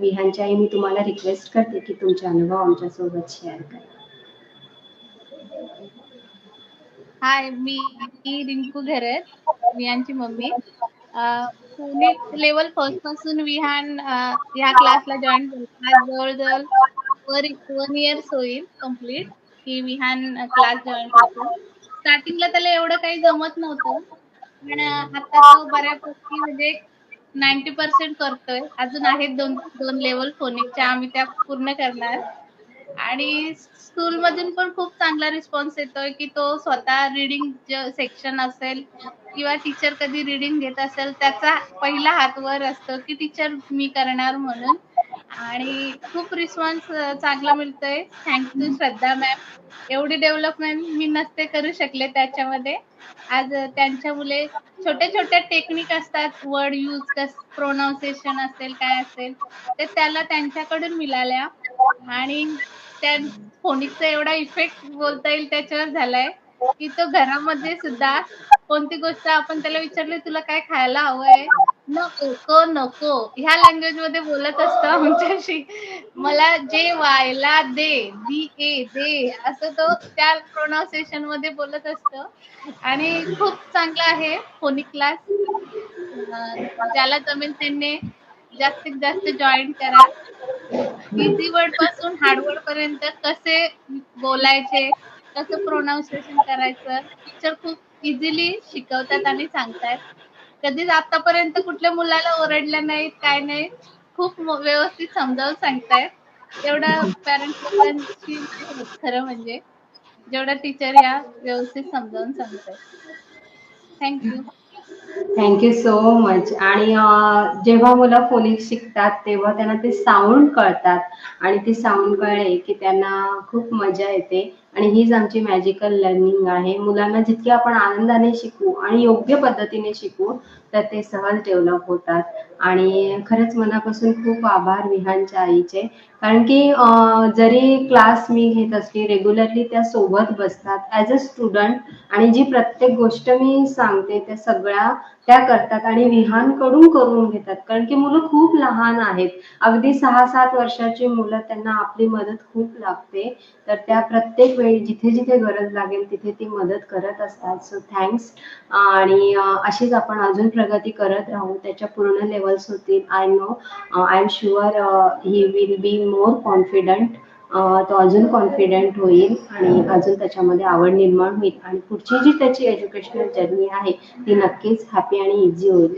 विहानची आई, मी तुम्हाला रिक्वेस्ट करते की तुमचे अनुभव आमच्यासोबत शेअर करा. हाय, मी रिंकू घरत, विहानची मम्मी. पुणे लेवल फर्स्ट पासून विहान ह्या क्लासला जॉईन केलं. आज जवळजवळ 1 इयर्स होईल कम्प्लीट की विहान क्लास जॉईन करतो. स्टार्टिंगला त्याला एवढं काही जमत नव्हतं, पण आता तो बऱ्यापैकी म्हणजे 90% करतोय. अजून आहेत दोन लेवल फोनिकच्या, आम्ही त्या पूर्ण करणार. आणि स्कूल मधून पण खूप चांगला रिस्पॉन्स येतोय की तो स्वतः रीडिंग सेक्शन असेल किंवा टीचर कधी रीडिंग घेत असेल, त्याचा पहिला हात वर असतो की टीचर मी करणार म्हणून. आणि खूप रिस्पॉन्स चांगला मिळतोय. थँक्यू श्रद्धा मॅम. एवढी डेव्हलपमेंट मी नसते करू शकले त्याच्यामध्ये. आज त्यांच्या मुले छोट्या टेक्निक असतात, वर्ड यूज प्रोनाउन्सिएशन असेल काय असेल, ते त्याला त्यांच्याकडून मिळाल्या. आणि त्या फोनिकचा एवढा इफेक्ट बोलता येईल त्याच्यावर झालाय की तो घरामध्ये सुद्धा कोणती गोष्ट आपण त्याला विचारली, तुला काय खायला हवंय, नको नको ह्या लँग्वेज मध्ये बोलत असतो आमच्याशी. मला जे व्हायला दे, दे असं तो त्या प्रोनाउन्सिएशन मध्ये बोलत असतो. आणि खूप चांगला आहे फोनिक क्लास. ज्याला जमेल त्यांनी जास्तीत जास्त जॉईन करा. इझी वर्ड पासून हार्ड वर्ड पर्यंत कसे बोलायचे, कसं प्रोनाउन्सिएशन करायचं, टीचर खूप इझिली शिकवतात आणि सांगतात. कधीच आतापर्यंत कुठल्या मुलाला ओरडल्या नाहीत, काय नाही. खूप व्यवस्थित समजावून सांगतायत. एवढं पॅरेंट्स लोकांशी नाही होत खरं म्हणजे, जेवढा टीचर ह्या व्यवस्थित समजावून सांगतायत. थँक्यू. Thank you so much. आणि जेव्हा मुलं फोनिक्स शिकतात तेव्हा त्यांना ते साऊंड कळतात आणि ते साऊंड कळले की त्यांना खूप मजा येते. आणि हीच आमची मॅजिकल लर्निंग आहे. मुलांना जितके आपण आनंदाने शिकवू आणि योग्य पद्धतीने शिकवू तर ते सहज डेव्हलप होतात. आणि खरंच मनापासून खूप आभार विहानच्या आईचे, कारण की जरी क्लास मी घेत असली रेग्युलरली त्या सोबत बसतात ॲज अ स्टुडंट. आणि जी प्रत्येक गोष्ट मी सांगते त्या सगळ्या त्या करतात आणि विहानकडून करून घेतात, कारण की मुलं खूप लहान आहेत. अगदी 6-7 वर्षाची मुलं, त्यांना आपली मदत खूप लागते. तर त्या प्रत्येक वेळी जिथे जिथे गरज लागेल तिथे ती मदत करत असतात. So thanks. आणि अशीच आपण अजून प्रगती करत राहू, त्याच्या पूर्ण लेवल्स होतील. I know, I am sure he will be more confident. तो अजून कॉन्फिडंट होईल आणि अजून त्याच्यामध्ये आवड निर्माण होईल आणि पुढची जी त्याची एज्युकेशनल जर्नी आहे ती नक्कीच हॅपी आणि इझी होईल.